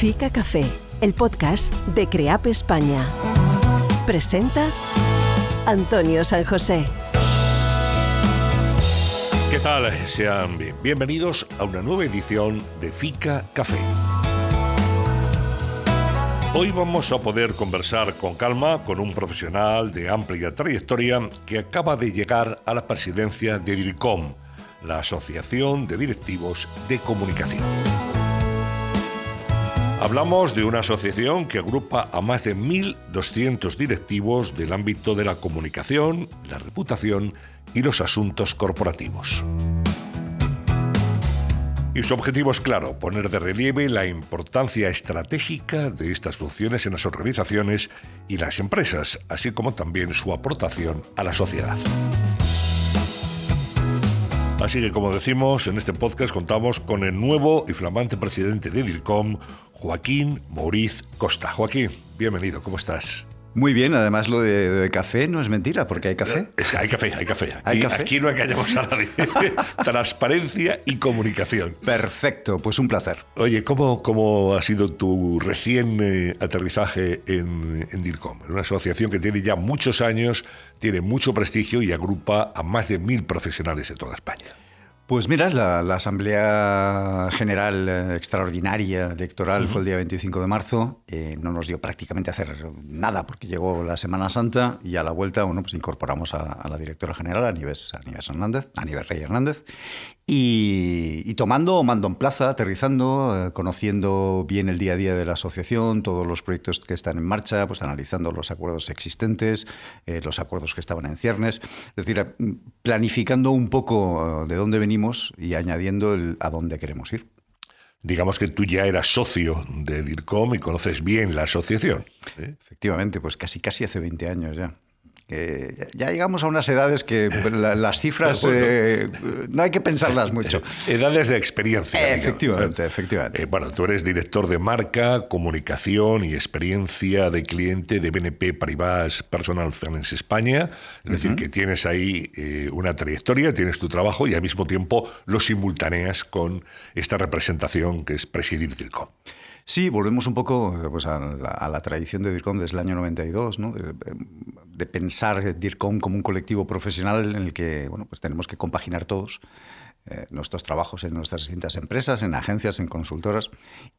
Fica Café, el podcast de CREAP España. Presenta Antonio San José. ¿Qué tal? Sean bienvenidos a una nueva edición de Fica Café. Hoy vamos a poder conversar con calma con un profesional de amplia trayectoria que acaba de llegar a la presidencia de DIRCOM, la Asociación de Directivos de Comunicación. Hablamos de una asociación que agrupa a más de 1.200 directivos del ámbito de la comunicación, la reputación y los asuntos corporativos. Y su objetivo es claro, poner de relieve la importancia estratégica de estas funciones en las organizaciones y las empresas, así como también su aportación a la sociedad. Así que, como decimos, en este podcast contamos con el nuevo y flamante presidente de DIRCOM, Joaquín Mouriz Costa. Joaquín, bienvenido, ¿cómo estás? Muy bien, además lo de café no es mentira, porque hay café. Hay café. Aquí no engañamos a nadie. Transparencia y comunicación. Perfecto, pues un placer. Oye, ¿cómo ha sido tu recién aterrizaje en DIRCOM? En una asociación que tiene ya muchos años, tiene mucho prestigio y agrupa a más de 1.000 profesionales de toda España. Pues mira, la Asamblea General Extraordinaria Electoral fue el día 25 de marzo. No nos dio prácticamente hacer nada porque llegó la Semana Santa y a la vuelta pues incorporamos a la directora general, a Nieves Rey Hernández. Y tomando mando en plaza, aterrizando, conociendo bien el día a día de la asociación, todos los proyectos que están en marcha, pues analizando los acuerdos existentes, los acuerdos que estaban en ciernes. Es decir, planificando un poco de dónde venimos y añadiendo a dónde queremos ir. Digamos que tú ya eras socio de DIRCOM y conoces bien la asociación. ¿Sí? Efectivamente, pues casi hace 20 años ya. Ya llegamos a unas edades que las cifras no hay que pensarlas mucho. Edades de experiencia. Efectivamente. Bueno, tú eres director de marca, comunicación y experiencia de cliente de BNP Paribas Personal Finance España. Es decir, que tienes ahí una trayectoria, tienes tu trabajo y al mismo tiempo lo simultaneas con esta representación que es presidir DIRCOM. Sí, volvemos un poco pues, a la tradición de DIRCOM desde el año 92, ¿no? De pensar DIRCOM como un colectivo profesional en el que pues tenemos que compaginar todos nuestros trabajos en nuestras distintas empresas, en agencias, en consultoras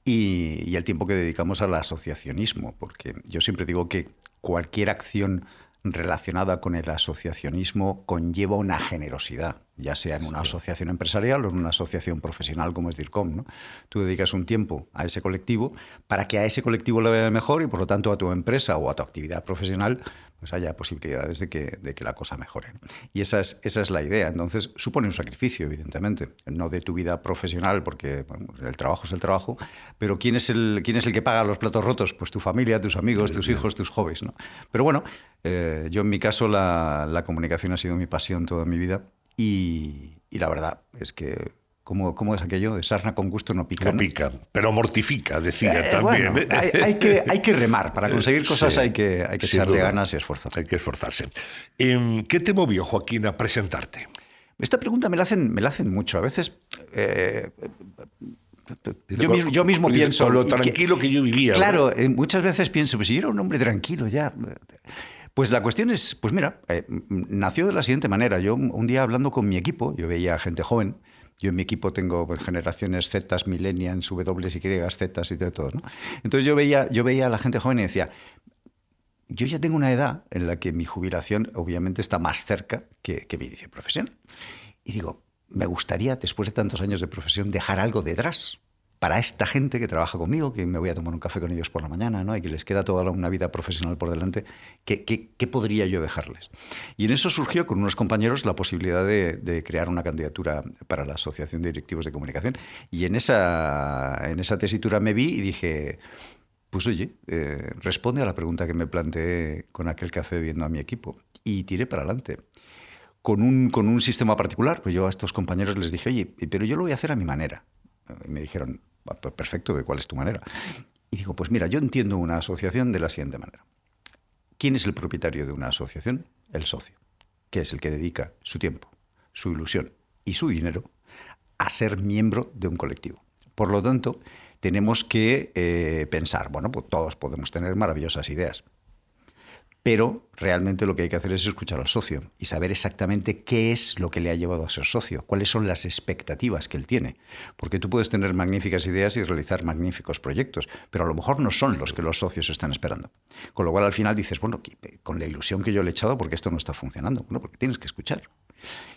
y el tiempo que dedicamos al asociacionismo, porque yo siempre digo que cualquier acción relacionada con el asociacionismo conlleva una generosidad, ya sea en una asociación empresarial o en una asociación profesional como es DIRCOM, ¿no? Tú dedicas un tiempo a ese colectivo para que a ese colectivo le vaya mejor y por lo tanto a tu empresa o a tu actividad profesional pues haya posibilidades de que la cosa mejore, ¿no? Y esa es la idea. Entonces supone un sacrificio, evidentemente, no de tu vida profesional, porque el trabajo es el trabajo, pero ¿quién es el que paga los platos rotos? Pues tu familia, tus amigos, tus hijos, tus hobbies, ¿no? Pero bueno, yo en mi caso la comunicación ha sido mi pasión toda mi vida y la verdad es que ¿cómo es aquello? De sarna con gusto no pica. No pica, pero mortifica, decía también. Bueno, hay que remar. Para conseguir cosas hay que echarle ganas y esfuerzo. Hay que esforzarse. ¿Qué te movió, Joaquín, a presentarte? Esta pregunta me la hacen mucho. A veces yo mismo pienso... Con lo tranquilo que yo vivía. Claro, muchas veces pienso, pues si yo era un hombre tranquilo ya... Pues la cuestión es, pues mira, nació de la siguiente manera. Yo un día hablando con mi equipo, yo veía gente joven. Yo en mi equipo tengo pues, generaciones Z, millennials, W, Y, Z y de todo, ¿no? Entonces yo veía a la gente joven y decía, yo ya tengo una edad en la que mi jubilación obviamente está más cerca que mi inicio de profesión. Y digo, me gustaría, después de tantos años de profesión, dejar algo detrás para esta gente que trabaja conmigo, que me voy a tomar un café con ellos por la mañana, ¿no? Y que les queda toda una vida profesional por delante. ¿Qué podría yo dejarles? Y en eso surgió con unos compañeros la posibilidad de crear una candidatura para la Asociación de Directivos de Comunicación. Y en esa tesitura me vi y dije, pues oye, responde a la pregunta que me planteé con aquel café viendo a mi equipo. Y tiré para adelante. Con un sistema particular, pues yo a estos compañeros les dije, oye, pero yo lo voy a hacer a mi manera. Y me dijeron, pues perfecto, ¿cuál es tu manera? Y digo, pues mira, yo entiendo una asociación de la siguiente manera. ¿Quién es el propietario de una asociación? El socio, que es el que dedica su tiempo, su ilusión y su dinero a ser miembro de un colectivo. Por lo tanto, tenemos que pensar, bueno, pues todos podemos tener maravillosas ideas, pero realmente lo que hay que hacer es escuchar al socio y saber exactamente qué es lo que le ha llevado a ser socio, cuáles son las expectativas que él tiene. Porque tú puedes tener magníficas ideas y realizar magníficos proyectos, pero a lo mejor no son los que los socios están esperando. Con lo cual al final dices, bueno, con la ilusión que yo le he echado, ¿por qué esto no está funcionando? Bueno, porque tienes que escuchar.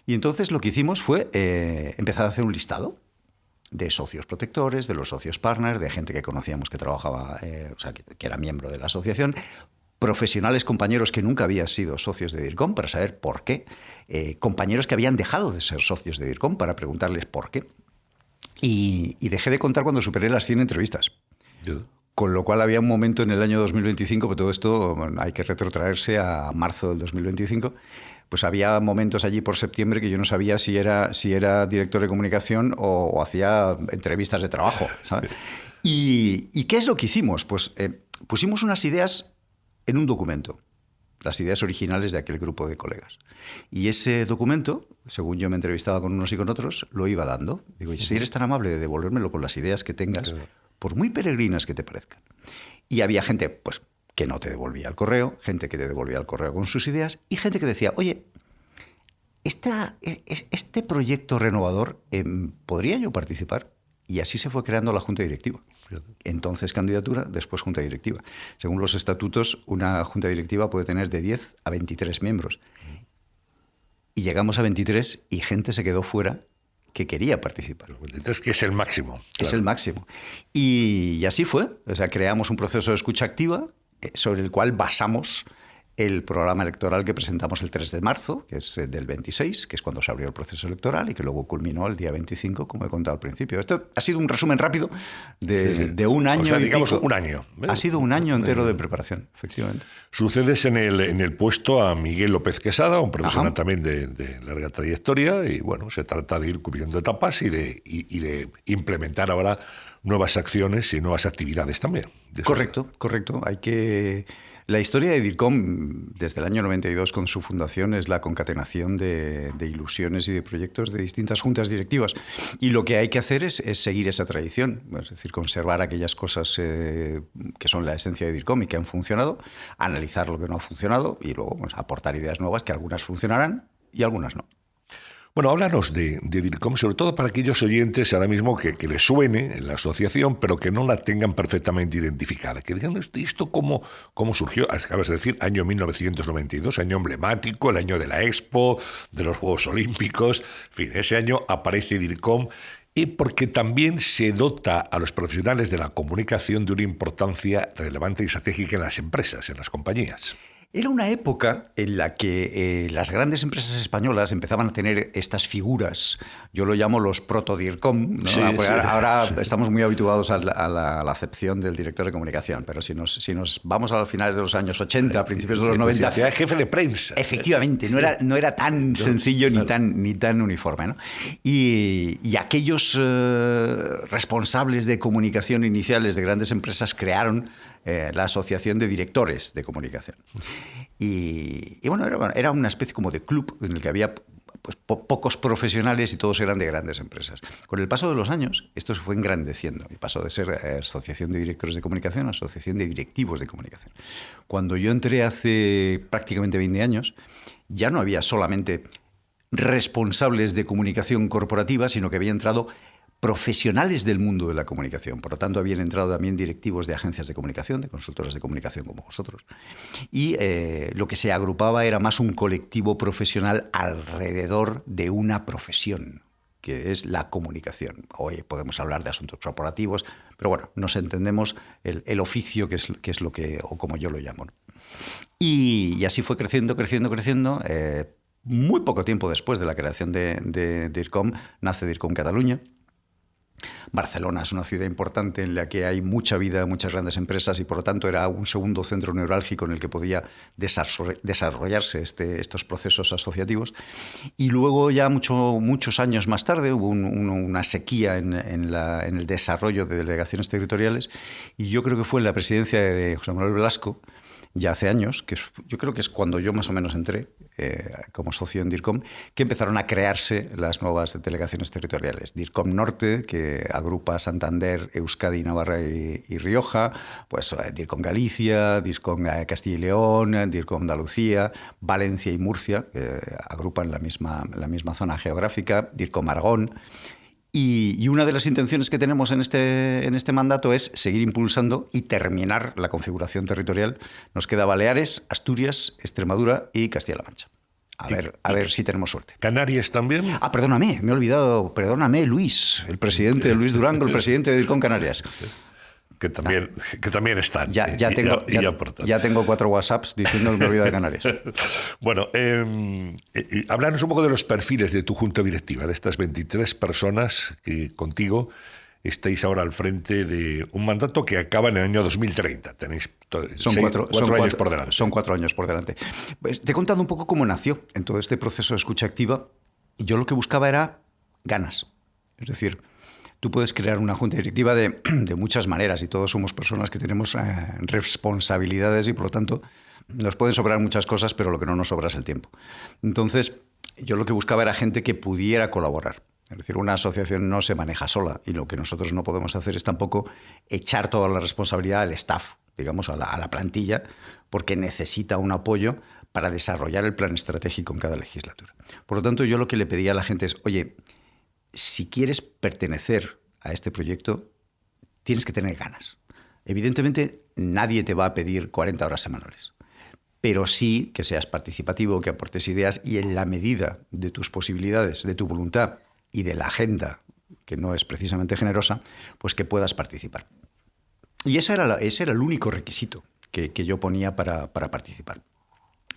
Y entonces lo que hicimos fue empezar a hacer un listado de socios protectores, de los socios partners, de gente que conocíamos que trabajaba, que era miembro de la asociación, profesionales, compañeros que nunca habían sido socios de DIRCOM para saber por qué, compañeros que habían dejado de ser socios de DIRCOM para preguntarles por qué. Y dejé de contar cuando superé las 100 entrevistas. Con lo cual había un momento en el año 2025, pero todo esto hay que retrotraerse a marzo del 2025, pues había momentos allí por septiembre que yo no sabía si era director de comunicación o hacía entrevistas de trabajo, ¿sabes? ¿Y qué es lo que hicimos? Pues pusimos unas ideas en un documento, las ideas originales de aquel grupo de colegas. Y ese documento, según yo me entrevistaba con unos y con otros, lo iba dando. Digo, si eres tan amable de devolvérmelo con las ideas que tengas, por muy peregrinas que te parezcan. Y había gente pues, que no te devolvía el correo, gente que te devolvía el correo con sus ideas y gente que decía, oye, este proyecto renovador, ¿podría yo participar? Y así se fue creando la Junta Directiva. Entonces candidatura, después Junta Directiva. Según los estatutos, una Junta Directiva puede tener de 10 a 23 miembros. Y llegamos a 23 y gente se quedó fuera que quería participar. 23, que es el máximo. Claro. Es el máximo. Y así fue. O sea, creamos un proceso de escucha activa sobre el cual basamos el programa electoral que presentamos el 3 de marzo, que es del 26, que es cuando se abrió el proceso electoral y que luego culminó el día 25, como he contado al principio. Esto ha sido un resumen rápido de un año. O sea, y digamos pico. un año. Ha sido un año entero de preparación, efectivamente. Sucedes en el puesto a Miguel López Quesada, un profesional también de larga trayectoria, y bueno, se trata de ir cubriendo etapas y de implementar ahora nuevas acciones y nuevas actividades también. Correcto. La historia de DIRCOM, desde el año 92 con su fundación, es la concatenación de ilusiones y de proyectos de distintas juntas directivas. Y lo que hay que hacer es seguir esa tradición, es decir, conservar aquellas cosas que son la esencia de DIRCOM y que han funcionado, analizar lo que no ha funcionado y luego aportar ideas nuevas que algunas funcionarán y algunas no. Bueno, háblanos de DIRCOM, sobre todo para aquellos oyentes ahora mismo que les suene la asociación, pero que no la tengan perfectamente identificada. Que digan, ¿esto cómo surgió? Acabas de decir, año 1992, año emblemático, el año de la Expo, de los Juegos Olímpicos. En fin, ese año aparece DIRCOM y porque también se dota a los profesionales de la comunicación de una importancia relevante y estratégica en las empresas, en las compañías. Era una época en la que las grandes empresas españolas empezaban a tener estas figuras, yo lo llamo los proto-DIRCOM, ¿no? Ahora estamos muy habituados a la acepción del director de comunicación, pero si nos vamos a los finales de los años 80, a principios de los 90... Hacía jefe de prensa. Efectivamente, no era tan sencillo ni tan uniforme, ¿no? Y aquellos responsables de comunicación iniciales de grandes empresas crearon la Asociación de Directores de Comunicación. Y bueno, era una especie como de club en el que había pues, pocos profesionales y todos eran de grandes empresas. Con el paso de los años, esto se fue engrandeciendo y pasó de ser Asociación de Directores de Comunicación a Asociación de Directivos de Comunicación. Cuando yo entré hace prácticamente 20 años, ya no había solamente responsables de comunicación corporativa, sino que había entrado profesionales del mundo de la comunicación. Por lo tanto, habían entrado también directivos de agencias de comunicación, de consultoras de comunicación como vosotros. Y lo que se agrupaba era más un colectivo profesional alrededor de una profesión, que es la comunicación. Hoy podemos hablar de asuntos corporativos, pero bueno, nos entendemos el oficio, que es lo que, o como yo lo llamo, ¿no? Y así fue creciendo. Muy poco tiempo después de la creación de DIRCOM, nace DIRCOM Cataluña. Barcelona es una ciudad importante en la que hay mucha vida, muchas grandes empresas y por lo tanto era un segundo centro neurálgico en el que podía desarrollarse estos procesos asociativos. Y luego ya muchos años más tarde hubo una sequía en el desarrollo de delegaciones territoriales y yo creo que fue en la presidencia de José Manuel Velasco ya hace años, yo creo que es cuando yo más o menos entré como socio en DIRCOM, que empezaron a crearse las nuevas delegaciones territoriales. DIRCOM Norte, que agrupa Santander, Euskadi, Navarra y Rioja, pues DIRCOM Galicia, DIRCOM Castilla y León, DIRCOM Andalucía, Valencia y Murcia, que agrupan la misma zona geográfica, DIRCOM Aragón. Y una de las intenciones que tenemos en este mandato es seguir impulsando y terminar la configuración territorial. Nos queda Baleares, Asturias, Extremadura y Castilla-La Mancha. A ver si tenemos suerte. ¿Canarias también? Perdóname, me he olvidado. Perdóname, Luis, el presidente Luis Durango, el presidente de DIRCOM Canarias. Que también están. Ya tengo 4 WhatsApps diciendo que me olvido de Canarias. Bueno, háblanos un poco de los perfiles de tu junta directiva, de estas 23 personas que contigo estáis ahora al frente de un mandato que acaba en el año 2030. Tenéis Son 4 años por delante. Son 4 años por delante. Pues te he contado un poco cómo nació en todo este proceso de escucha activa. Y yo lo que buscaba era ganas. Es decir, tú puedes crear una junta directiva de muchas maneras y todos somos personas que tenemos responsabilidades y por lo tanto nos pueden sobrar muchas cosas, pero lo que no nos sobra es el tiempo. Entonces, yo lo que buscaba era gente que pudiera colaborar. Es decir, una asociación no se maneja sola y lo que nosotros no podemos hacer es tampoco echar toda la responsabilidad al staff, digamos, a la plantilla, porque necesita un apoyo para desarrollar el plan estratégico en cada legislatura. Por lo tanto, yo lo que le pedía a la gente es, oye, si quieres pertenecer a este proyecto, tienes que tener ganas. Evidentemente, nadie te va a pedir 40 horas semanales, pero sí que seas participativo, que aportes ideas y en la medida de tus posibilidades, de tu voluntad y de la agenda, que no es precisamente generosa, pues que puedas participar. Y ese era el único requisito que yo ponía para participar.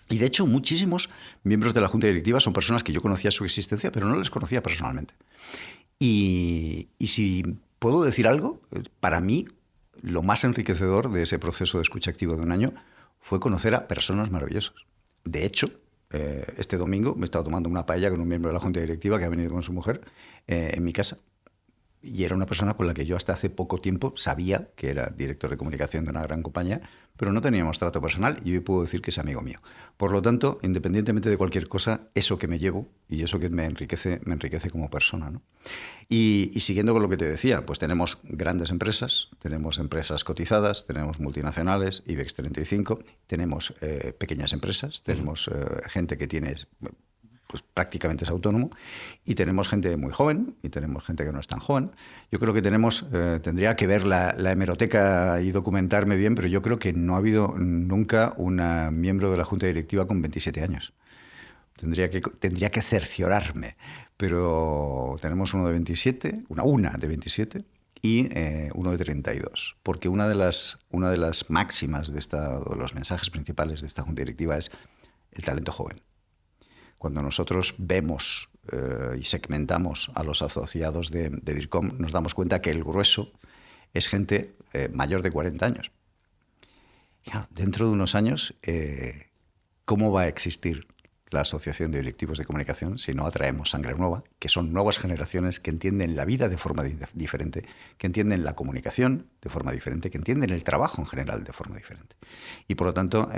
Y de hecho, muchísimos miembros de la Junta Directiva son personas que yo conocía su existencia, pero no les conocía personalmente. Y si puedo decir algo, para mí lo más enriquecedor de ese proceso de escucha activa de un año fue conocer a personas maravillosas. De hecho, este domingo me he estado tomando una paella con un miembro de la Junta Directiva que ha venido con su mujer en mi casa. Y era una persona con la que yo hasta hace poco tiempo sabía que era director de comunicación de una gran compañía, pero no teníamos trato personal y hoy puedo decir que es amigo mío. Por lo tanto, independientemente de cualquier cosa, eso que me llevo y eso que me enriquece como persona, ¿no? Y siguiendo con lo que te decía, pues tenemos grandes empresas, tenemos empresas cotizadas, tenemos multinacionales, IBEX 35, tenemos pequeñas empresas, tenemos gente que tiene... pues prácticamente es autónomo, y tenemos gente muy joven y tenemos gente que no es tan joven. Yo creo que tendría que ver la hemeroteca y documentarme bien, pero yo creo que no ha habido nunca un miembro de la Junta Directiva con 27 años. Tendría que cerciorarme, pero tenemos uno de 27, una de 27 y uno de 32, porque una de las máximas de los mensajes principales de esta Junta Directiva es el talento joven. Cuando nosotros vemos y segmentamos a los asociados de DIRCOM, nos damos cuenta que el grueso es gente mayor de 40 años. Dentro de unos años, ¿cómo va a existir la Asociación de Directivos de Comunicación si no atraemos sangre nueva, que son nuevas generaciones que entienden la vida de forma diferente, que entienden la comunicación de forma diferente, que entienden el trabajo en general de forma diferente? Y por lo tanto,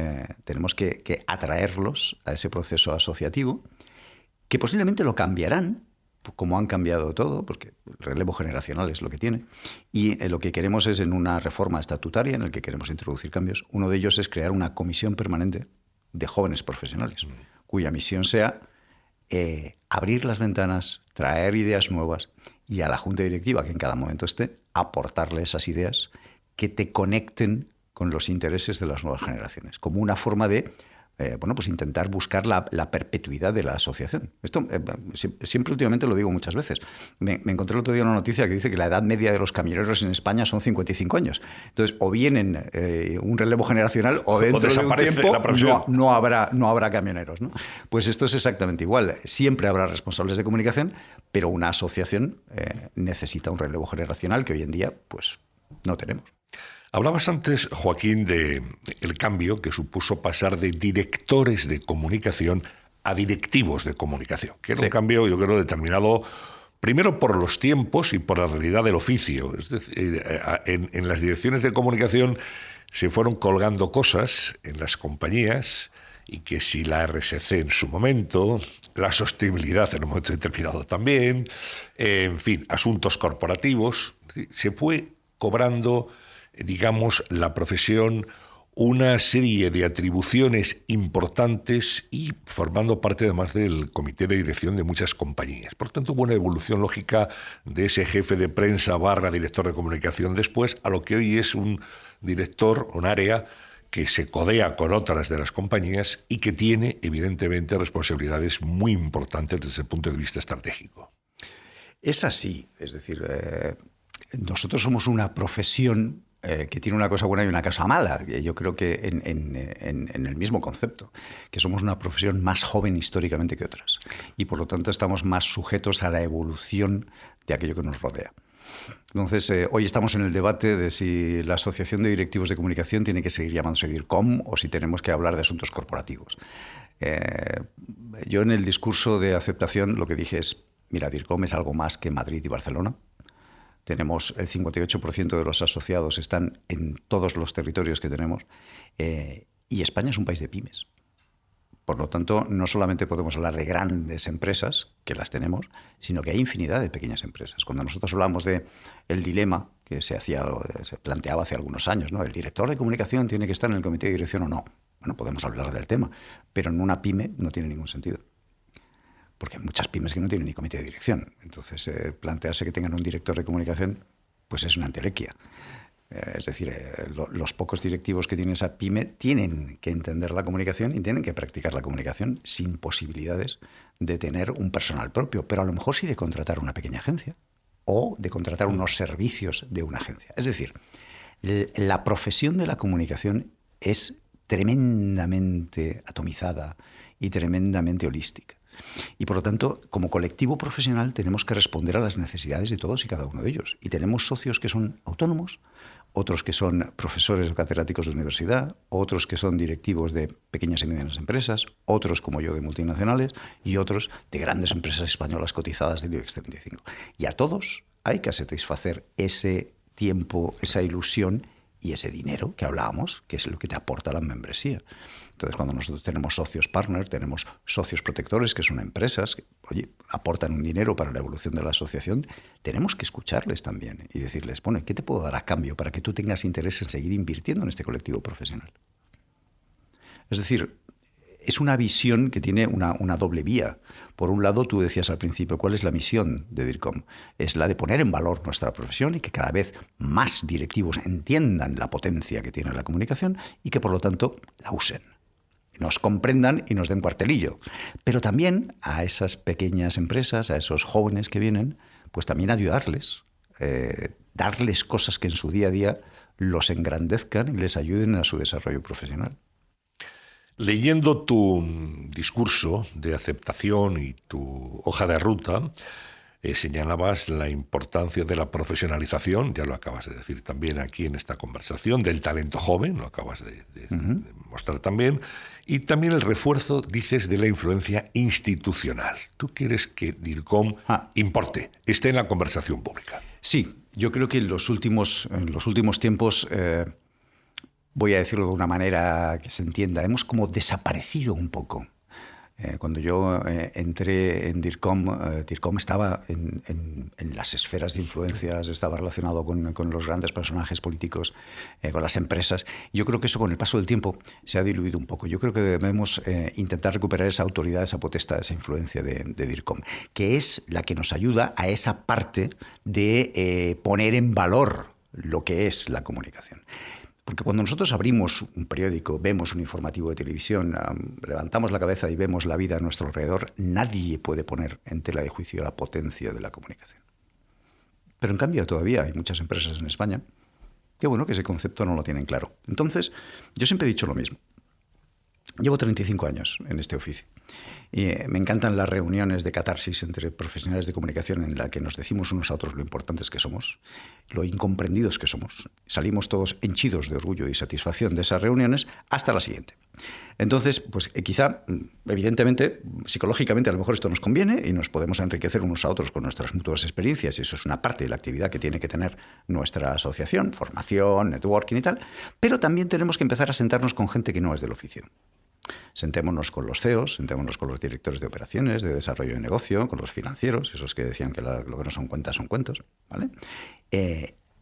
tenemos que atraerlos a ese proceso asociativo, que posiblemente lo cambiarán, como han cambiado todo, porque el relevo generacional es lo que tiene, y lo que queremos es en una reforma estatutaria en la que queremos introducir cambios. Uno de ellos es crear una comisión permanente de jóvenes profesionales, cuya misión sea abrir las ventanas, traer ideas nuevas y a la Junta Directiva, que en cada momento esté, aportarle esas ideas que te conecten con los intereses de las nuevas generaciones, como una forma de pues intentar buscar la perpetuidad de la asociación. Esto siempre últimamente lo digo muchas veces. Me encontré el otro día una noticia que dice que la edad media de los camioneros en España son 55 años. Entonces, o vienen un relevo generacional o dentro de un tiempo no habrá camioneros, ¿no? Pues esto es exactamente igual. Siempre habrá responsables de comunicación, pero una asociación necesita un relevo generacional que hoy en día pues no tenemos. Hablabas antes, Joaquín, del cambio que supuso pasar de directores de comunicación a directivos de comunicación, que era un cambio, yo creo, determinado primero por los tiempos y por la realidad del oficio. Es decir, en las direcciones de comunicación se fueron colgando cosas en las compañías y que si la RSC en su momento, la sostenibilidad en un momento determinado también, en fin, asuntos corporativos, se fue cobrando, digamos, la profesión una serie de atribuciones importantes y formando parte además del comité de dirección de muchas compañías. Por tanto, hubo una evolución lógica de ese jefe de prensa / director de comunicación después a lo que hoy es un director, un área que se codea con otras de las compañías y que tiene, evidentemente, responsabilidades muy importantes desde el punto de vista estratégico. Es así, es decir, nosotros somos una profesión que tiene una cosa buena y una cosa mala. Yo creo que en el mismo concepto, que somos una profesión más joven históricamente que otras y por lo tanto estamos más sujetos a la evolución de aquello que nos rodea. Entonces, hoy estamos en el debate de si la Asociación de Directivos de Comunicación tiene que seguir llamándose DIRCOM o si tenemos que hablar de asuntos corporativos. Yo en el discurso de aceptación lo que dije es, mira, DIRCOM es algo más que Madrid y Barcelona. Tenemos el 58% de los asociados están en todos los territorios que tenemos y España es un país de pymes. Por lo tanto, no solamente podemos hablar de grandes empresas, que las tenemos, sino que hay infinidad de pequeñas empresas. Cuando nosotros hablamos de el dilema que se planteaba hace algunos años, ¿no? ¿El director de comunicación tiene que estar en el comité de dirección o no? Bueno, podemos hablar del tema, pero en una pyme no tiene ningún sentido. Porque hay muchas pymes que no tienen ni comité de dirección. Entonces, plantearse que tengan un director de comunicación, pues es una entelequia. Es decir, los pocos directivos que tiene esa pyme tienen que entender la comunicación y tienen que practicar la comunicación sin posibilidades de tener un personal propio, pero a lo mejor sí de contratar una pequeña agencia o de contratar unos servicios de una agencia. Es decir, la profesión de la comunicación es tremendamente atomizada y tremendamente holística. Y por lo tanto, como colectivo profesional tenemos que responder a las necesidades de todos y cada uno de ellos. Y tenemos socios que son autónomos, otros que son profesores o catedráticos de universidad, otros que son directivos de pequeñas y medianas empresas, otros como yo de multinacionales y otros de grandes empresas españolas cotizadas del IBEX 35. Y a todos hay que satisfacer ese tiempo, esa ilusión y ese dinero que hablábamos, que es lo que te aporta la membresía. Entonces, cuando nosotros tenemos socios partners, tenemos socios protectores, que son empresas que, oye, aportan un dinero para la evolución de la asociación, tenemos que escucharles también y decirles, bueno, ¿qué te puedo dar a cambio para que tú tengas interés en seguir invirtiendo en este colectivo profesional? Es decir, es una visión que tiene una doble vía. Por un lado, tú decías al principio, ¿cuál es la misión de DIRCOM? Es la de poner en valor nuestra profesión y que cada vez más directivos entiendan la potencia que tiene la comunicación y que, por lo tanto, la usen. Nos comprendan y nos den cuartelillo. Pero también a esas pequeñas empresas, a esos jóvenes que vienen, pues también ayudarles, darles cosas que en su día a día los engrandezcan y les ayuden a su desarrollo profesional. Leyendo tu discurso de aceptación y tu hoja de ruta, señalabas la importancia de la profesionalización, ya lo acabas de decir también aquí en esta conversación, del talento joven, lo acabas de mostrar también, y también el refuerzo, dices, de la influencia institucional. ¿Tú quieres que DIRCOM importe, esté en la conversación pública? Sí, yo creo que en los últimos tiempos, voy a decirlo de una manera que se entienda, hemos como desaparecido un poco. Cuando yo entré en DIRCOM, DIRCOM estaba en las esferas de influencias, estaba relacionado con los grandes personajes políticos, con las empresas. Yo creo que eso con el paso del tiempo se ha diluido un poco. Yo creo que debemos intentar recuperar esa autoridad, esa potestad, esa influencia de DIRCOM, que es la que nos ayuda a esa parte de poner en valor lo que es la comunicación. Porque cuando nosotros abrimos un periódico, vemos un informativo de televisión, levantamos la cabeza y vemos la vida a nuestro alrededor, nadie puede poner en tela de juicio la potencia de la comunicación. Pero en cambio todavía hay muchas empresas en España que, bueno, que ese concepto no lo tienen claro. Entonces, yo siempre he dicho lo mismo. Llevo 35 años en este oficio y me encantan las reuniones de catarsis entre profesionales de comunicación en la que nos decimos unos a otros lo importantes que somos lo incomprendidos que somos. Salimos todos henchidos de orgullo y satisfacción de esas reuniones hasta la siguiente. Entonces, pues quizá, evidentemente, psicológicamente a lo mejor esto nos conviene y nos podemos enriquecer unos a otros con nuestras mutuas experiencias, y eso es una parte de la actividad que tiene que tener nuestra asociación, formación, networking y tal, pero también tenemos que empezar a sentarnos con gente que no es del oficio. Sentémonos con los CEOs, sentémonos con los directores de operaciones, de desarrollo de negocio, con los financieros, esos que decían que lo que no son cuentas son cuentos, ¿vale?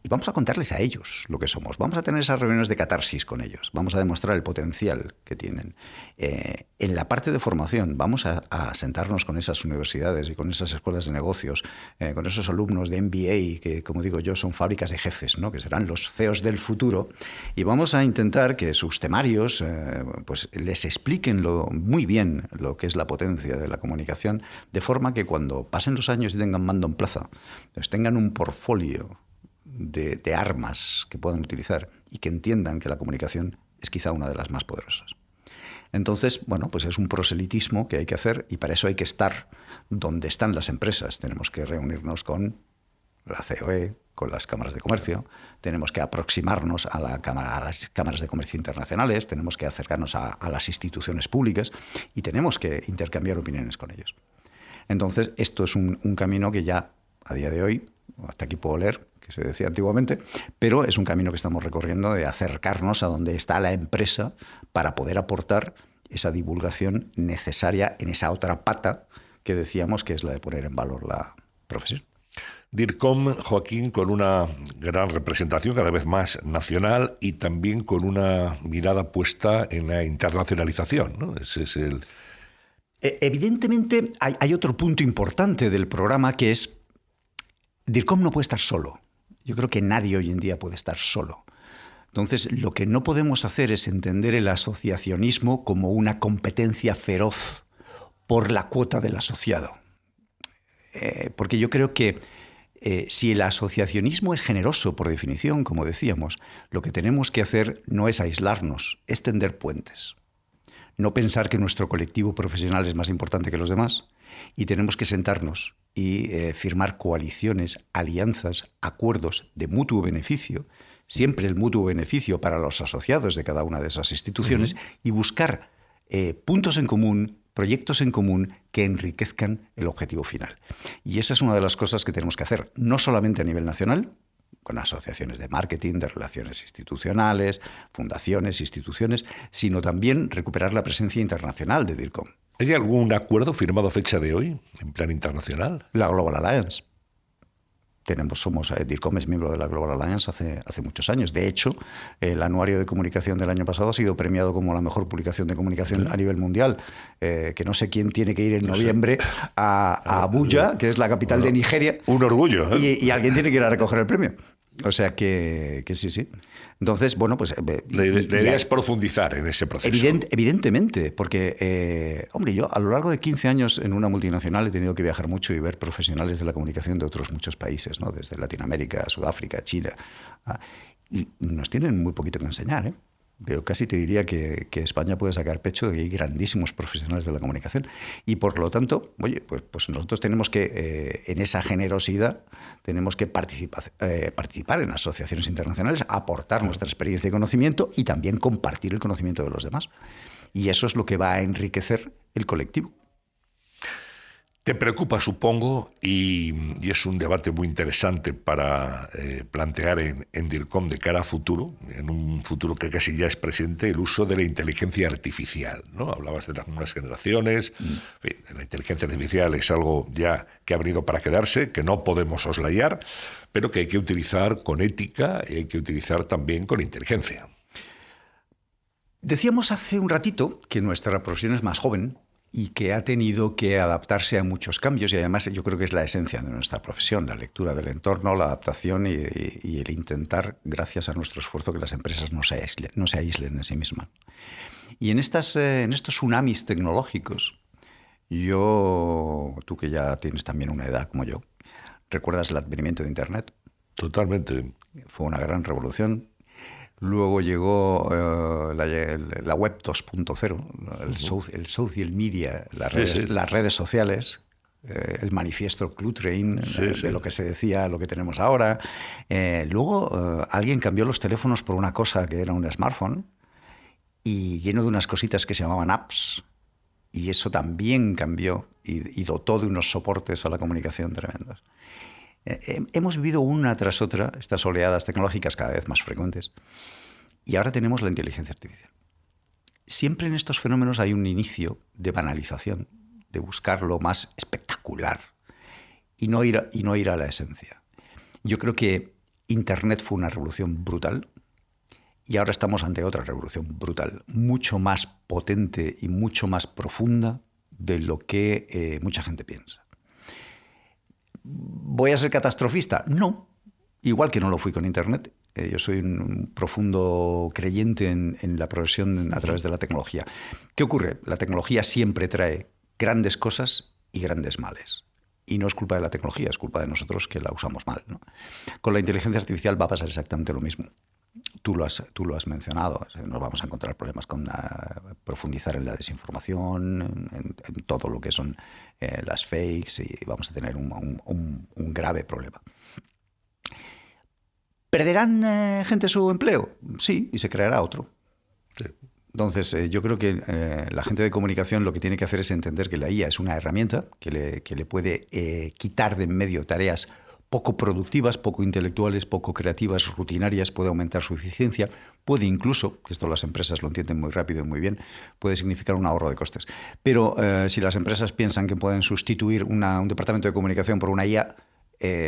Y vamos a contarles a ellos lo que somos. Vamos a tener esas reuniones de catarsis con ellos. Vamos a demostrar el potencial que tienen. En la parte de formación vamos a sentarnos con esas universidades y con esas escuelas de negocios, con esos alumnos de MBA que, como digo yo, son fábricas de jefes, ¿no? Que serán los CEOs del futuro. Y vamos a intentar que sus temarios pues les expliquen muy bien lo que es la potencia de la comunicación, de forma que cuando pasen los años y tengan mando en plaza, pues tengan un portfolio de armas que puedan utilizar y que entiendan que la comunicación es quizá una de las más poderosas. Entonces, bueno, pues es un proselitismo que hay que hacer, y para eso hay que estar donde están las empresas. Tenemos que reunirnos con la COE, con las cámaras de comercio, tenemos que aproximarnos a las cámaras de comercio internacionales, tenemos que acercarnos a las instituciones públicas y tenemos que intercambiar opiniones con ellos. Entonces, esto es un camino que ya a día de hoy, hasta aquí puedo leer, que se decía antiguamente, pero es un camino que estamos recorriendo de acercarnos a donde está la empresa para poder aportar esa divulgación necesaria en esa otra pata que decíamos, que es la de poner en valor la profesión. DIRCOM, Joaquín, con una gran representación cada vez más nacional y también con una mirada puesta en la internacionalización, ¿no? Ese es el... Evidentemente hay otro punto importante del programa, que es DIRCOM no puede estar solo. Yo creo que nadie hoy en día puede estar solo. Entonces, lo que no podemos hacer es entender el asociacionismo como una competencia feroz por la cuota del asociado. Porque yo creo que si el asociacionismo es generoso, por definición, como decíamos, lo que tenemos que hacer no es aislarnos, es tender puentes. No pensar que nuestro colectivo profesional es más importante que los demás, y tenemos que sentarnos y firmar coaliciones, alianzas, acuerdos de mutuo beneficio, siempre el mutuo beneficio para los asociados de cada una de esas instituciones, y buscar puntos en común, proyectos en común que enriquezcan el objetivo final. Y esa es una de las cosas que tenemos que hacer, no solamente a nivel nacional, con asociaciones de marketing, de relaciones institucionales, fundaciones, instituciones, sino también recuperar la presencia internacional de DIRCOM. ¿Hay algún acuerdo firmado a fecha de hoy en plan internacional? La Global Alliance. DIRCOM es miembro de la Global Alliance hace muchos años. De hecho, el anuario de comunicación del año pasado ha sido premiado como la mejor publicación de comunicación a nivel mundial. Que no sé quién tiene que ir en noviembre a Abuja, que es la capital de Nigeria. Un orgullo, ¿eh? Y alguien tiene que ir a recoger el premio. O sea que sí. Entonces, bueno, pues... La idea es profundizar en ese proceso. Evidentemente, porque, hombre, yo a lo largo de 15 años en una multinacional he tenido que viajar mucho y ver profesionales de la comunicación de otros muchos países, ¿no? Desde Latinoamérica, Sudáfrica, China. Y nos tienen muy poquito que enseñar, ¿eh? Pero casi te diría que España puede sacar pecho de que hay grandísimos profesionales de la comunicación. Y por lo tanto, oye, pues nosotros tenemos que, en esa generosidad, tenemos que participar en asociaciones internacionales, aportar nuestra experiencia y conocimiento, y también compartir el conocimiento de los demás. Y eso es lo que va a enriquecer el colectivo. Te preocupa, supongo, y es un debate muy interesante para plantear en DIRCOM de cara a futuro, en un futuro que casi ya es presente, el uso de la inteligencia artificial, ¿no? Hablabas de las nuevas generaciones. En fin, la inteligencia artificial es algo ya que ha venido para quedarse, que no podemos soslayar, pero que hay que utilizar con ética y hay que utilizar también con inteligencia. Decíamos hace un ratito que nuestra profesión es más joven y que ha tenido que adaptarse a muchos cambios, y además yo creo que es la esencia de nuestra profesión, la lectura del entorno, la adaptación y el intentar, gracias a nuestro esfuerzo, que las empresas no se aíslen en sí mismas. Y en estos tsunamis tecnológicos, tú que ya tienes también una edad como yo, ¿recuerdas el advenimiento de Internet? Totalmente. Fue una gran revolución. Luego llegó la web 2.0, el social media, las redes sociales, el manifiesto Clutrain, de lo que se decía a lo que tenemos ahora. Luego alguien cambió los teléfonos por una cosa que era un smartphone y lleno de unas cositas que se llamaban apps. Y eso también cambió y dotó de unos soportes a la comunicación tremendos. Hemos vivido una tras otra estas oleadas tecnológicas cada vez más frecuentes y ahora tenemos la inteligencia artificial. Siempre en estos fenómenos hay un inicio de banalización, de buscar lo más espectacular y no ir a la esencia. Yo creo que Internet fue una revolución brutal y ahora estamos ante otra revolución brutal, mucho más potente y mucho más profunda de lo que mucha gente piensa. ¿Voy a ser catastrofista? No, igual que no lo fui con Internet. Yo soy un profundo creyente en la progresión a través de la tecnología. ¿Qué ocurre? La tecnología siempre trae grandes cosas y grandes males. Y no es culpa de la tecnología, es culpa de nosotros que la usamos mal, ¿no? Con la inteligencia artificial va a pasar exactamente lo mismo. Tú lo has mencionado. Nos vamos a encontrar problemas con profundizar en la desinformación, en todo lo que son las fakes, y vamos a tener un grave problema. ¿Perderán gente su empleo? Sí, y se creará otro. Sí. Entonces, yo creo que la gente de comunicación lo que tiene que hacer es entender que la IA es una herramienta que le puede quitar de en medio tareas poco productivas, poco intelectuales, poco creativas, rutinarias, puede aumentar su eficiencia, puede incluso, que esto las empresas lo entienden muy rápido y muy bien, puede significar un ahorro de costes. Pero si las empresas piensan que pueden sustituir un departamento de comunicación por una IA,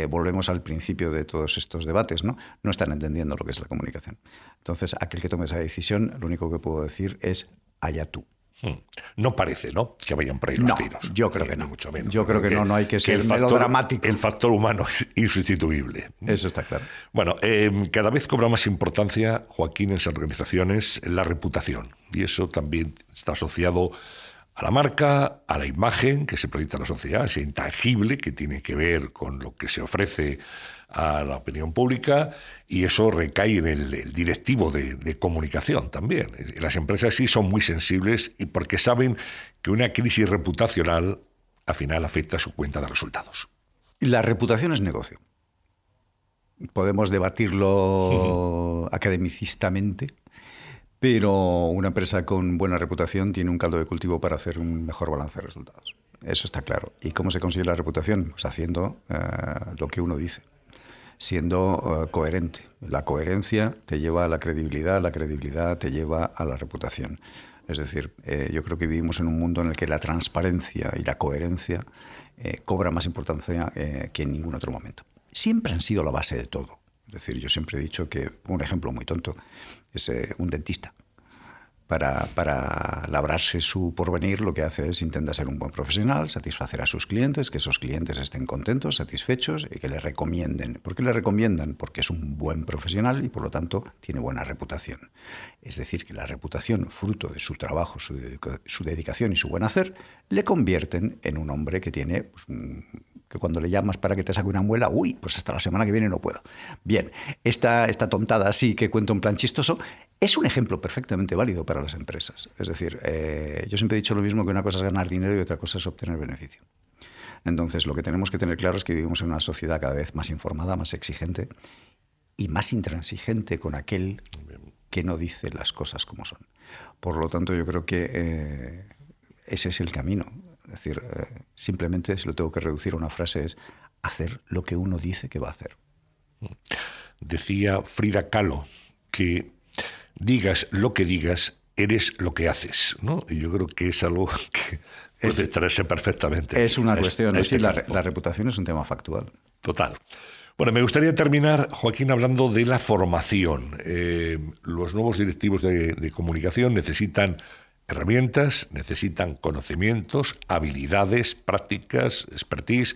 volvemos al principio de todos estos debates, ¿no? No están entendiendo lo que es la comunicación. Entonces, aquel que tome esa decisión, lo único que puedo decir es allá tú. No parece, ¿no?, que vayan por ahí los tiros. Yo creo que no. Mucho menos. Yo creo que no hay que ser melodramático. El factor humano es insustituible. Eso está claro. Bueno, cada vez cobra más importancia, Joaquín, en las organizaciones, la reputación. Y eso también está asociado a la marca, a la imagen que se proyecta en la sociedad, ese intangible que tiene que ver con lo que se ofrece a la opinión pública, y eso recae en el directivo de comunicación también. Las empresas sí son muy sensibles y porque saben que una crisis reputacional al final afecta a su cuenta de resultados. La reputación es negocio. Podemos debatirlo academicistamente, pero una empresa con buena reputación tiene un caldo de cultivo para hacer un mejor balance de resultados. Eso está claro. ¿Y cómo se consigue la reputación? Pues haciendo lo que uno dice, siendo coherente. La coherencia te lleva a la credibilidad te lleva a la reputación. Es decir, yo creo que vivimos en un mundo en el que la transparencia y la coherencia cobran más importancia que en ningún otro momento. Siempre han sido la base de todo. Es decir, yo siempre he dicho que, un ejemplo muy tonto, es un dentista. Para labrarse su porvenir, lo que hace es intenta ser un buen profesional, satisfacer a sus clientes, que esos clientes estén contentos, satisfechos y que le recomienden. ¿Por qué le recomiendan? Porque es un buen profesional y, por lo tanto, tiene buena reputación. Es decir, que la reputación, fruto de su trabajo, su dedicación y su buen hacer, le convierten en un hombre que tiene... Pues, que cuando le llamas para que te saque una muela, uy, pues hasta la semana que viene no puedo. Bien, esta tontada así que cuento en plan chistoso es un ejemplo perfectamente válido para las empresas. Es decir, yo siempre he dicho lo mismo, que una cosa es ganar dinero y otra cosa es obtener beneficio. Entonces, lo que tenemos que tener claro es que vivimos en una sociedad cada vez más informada, más exigente y más intransigente con aquel que no dice las cosas como son. Por lo tanto, yo creo que ese es el camino. Es decir, simplemente, si lo tengo que reducir a una frase, es hacer lo que uno dice que va a hacer. Decía Frida Kahlo que digas lo que digas, eres lo que haces, ¿no? Y yo creo que es algo que puede traerse perfectamente. Es una cuestión, es decir, la reputación es un tema factual. Total. Bueno, me gustaría terminar, Joaquín, hablando de la formación. Los nuevos directivos de comunicación necesitan herramientas, necesitan conocimientos, habilidades, prácticas, expertise.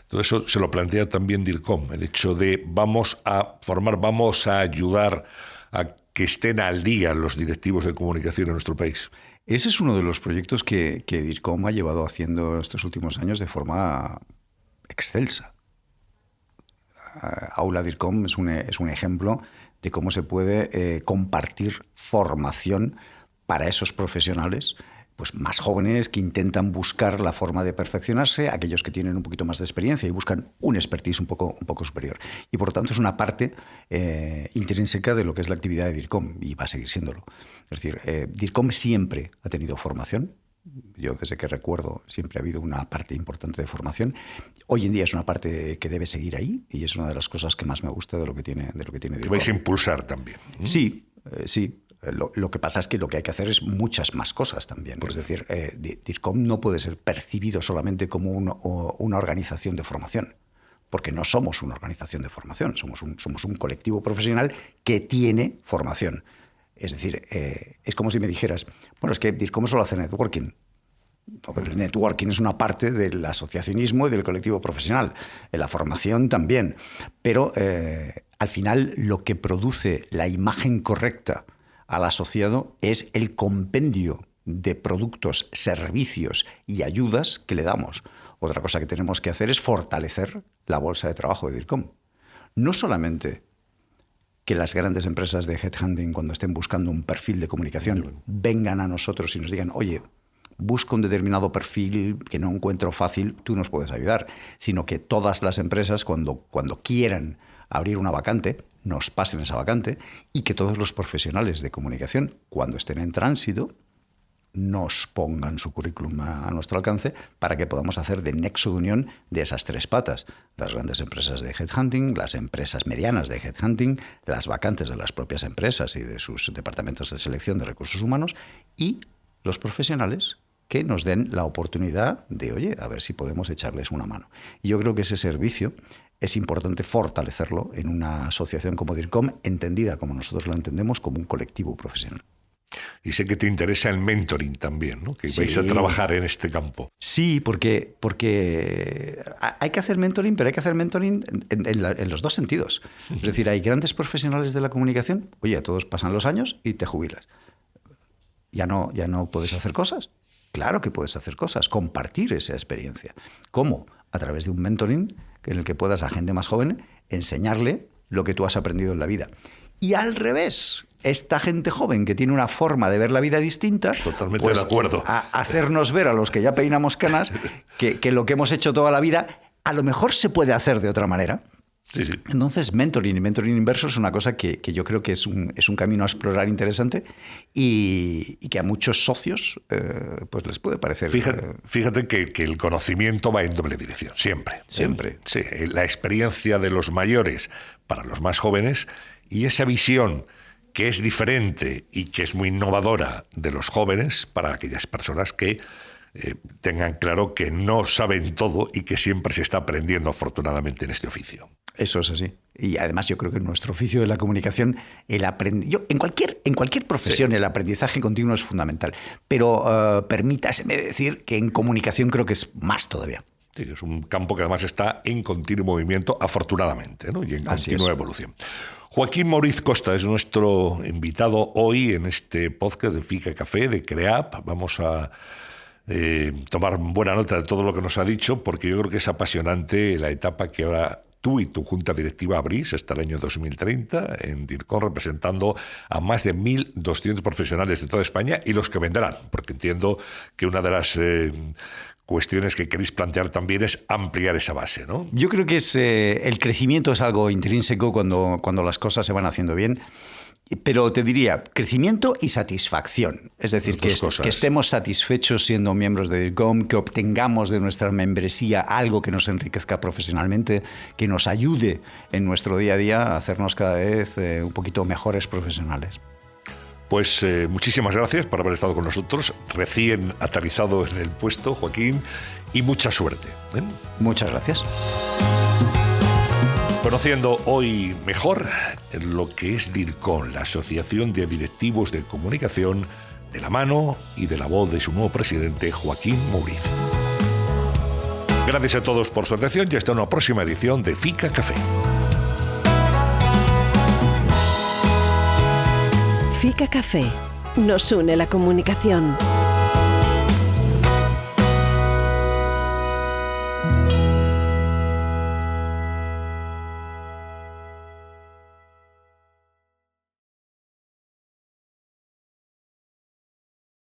Todo eso se lo plantea también DIRCOM, el hecho de vamos a formar, vamos a ayudar a que estén al día los directivos de comunicación en nuestro país. Ese es uno de los proyectos que DIRCOM ha llevado haciendo estos últimos años de forma excelsa. Aula DIRCOM es un ejemplo de cómo se puede compartir formación para esos profesionales pues más jóvenes que intentan buscar la forma de perfeccionarse, aquellos que tienen un poquito más de experiencia y buscan un expertise un poco superior. Y por lo tanto es una parte intrínseca de lo que es la actividad de DIRCOM y va a seguir siéndolo. Es decir, DIRCOM siempre ha tenido formación. Yo desde que recuerdo siempre ha habido una parte importante de formación. Hoy en día es una parte que debe seguir ahí y es una de las cosas que más me gusta de lo que tiene DIRCOM. Que vais a impulsar también. Sí, sí. Lo que pasa es que lo que hay que hacer es muchas más cosas también. Es decir, DIRCOM no puede ser percibido solamente como una organización de formación, porque no somos una organización de formación, somos un colectivo profesional que tiene formación. Es decir, es como si me dijeras, bueno, es que DIRCOM solo hace networking. No, pero el networking es una parte del asociacionismo y del colectivo profesional. La formación también. Pero al final lo que produce la imagen correcta al asociado es el compendio de productos, servicios y ayudas que le damos. Otra cosa que tenemos que hacer es fortalecer la bolsa de trabajo de DIRCOM. No solamente que las grandes empresas de headhunting, cuando estén buscando un perfil de comunicación, vengan a nosotros y nos digan, oye, busco un determinado perfil que no encuentro fácil, tú nos puedes ayudar, sino que todas las empresas, cuando quieran abrir una vacante, nos pasen esa vacante y que todos los profesionales de comunicación, cuando estén en tránsito, nos pongan su currículum a nuestro alcance para que podamos hacer de nexo de unión de esas tres patas. Las grandes empresas de headhunting, las empresas medianas de headhunting, las vacantes de las propias empresas y de sus departamentos de selección de recursos humanos y los profesionales que nos den la oportunidad de, oye, a ver si podemos echarles una mano. Y yo creo que ese servicio es importante fortalecerlo en una asociación como DIRCOM, entendida como nosotros lo entendemos, como un colectivo profesional. Y sé que te interesa el mentoring también, ¿no? Que vais a trabajar en este campo. Sí, porque hay que hacer mentoring, pero hay que hacer mentoring en los dos sentidos. Es decir, hay grandes profesionales de la comunicación, oye, todos pasan los años y te jubilas. ¿Ya no puedes hacer cosas? Claro que puedes hacer cosas, compartir esa experiencia. ¿Cómo? A través de un mentoring en el que puedas a gente más joven enseñarle lo que tú has aprendido en la vida. Y al revés, esta gente joven que tiene una forma de ver la vida distinta, totalmente pues, de acuerdo, a hacernos ver a los que ya peinamos canas que lo que hemos hecho toda la vida a lo mejor se puede hacer de otra manera. Sí, sí. Entonces, mentoring y mentoring inverso es una cosa que yo creo que es un camino a explorar interesante y que a muchos socios pues les puede parecer. Fíjate que el conocimiento va en doble dirección, siempre. Siempre. Sí, la experiencia de los mayores para los más jóvenes y esa visión que es diferente y que es muy innovadora de los jóvenes para aquellas personas que tengan claro que no saben todo y que siempre se está aprendiendo afortunadamente en este oficio. Eso es así. Y además yo creo que en nuestro oficio de la comunicación, en cualquier profesión sí, el aprendizaje continuo es fundamental. Pero permítaseme decir que en comunicación creo que es más todavía. Sí, es un campo que además está en continuo movimiento, afortunadamente, ¿no? Y en continua evolución. Joaquín Mauriz Costa es nuestro invitado hoy en este podcast de Fica Café, de CREAP. Vamos a tomar buena nota de todo lo que nos ha dicho, porque yo creo que es apasionante la etapa que ahora tú y tu junta directiva abrís hasta el año 2030 en DIRCOM, representando a más de 1.200 profesionales de toda España y los que vendrán, porque entiendo que una de las cuestiones que queréis plantear también es ampliar esa base, ¿no? Yo creo que el crecimiento es algo intrínseco cuando las cosas se van haciendo bien. Pero te diría, crecimiento y satisfacción. Es decir, que estemos satisfechos siendo miembros de DIRCOM, que obtengamos de nuestra membresía algo que nos enriquezca profesionalmente, que nos ayude en nuestro día a día a hacernos cada vez un poquito mejores profesionales. Pues muchísimas gracias por haber estado con nosotros, recién aterrizado en el puesto, Joaquín, y mucha suerte. Muchas gracias. Conociendo hoy mejor lo que es DIRCOM, la Asociación de Directivos de Comunicación, de la mano y de la voz de su nuevo presidente, Joaquín Mauriz. Gracias a todos por su atención y hasta una próxima edición de Fica Café. Fica Café. Nos une la comunicación.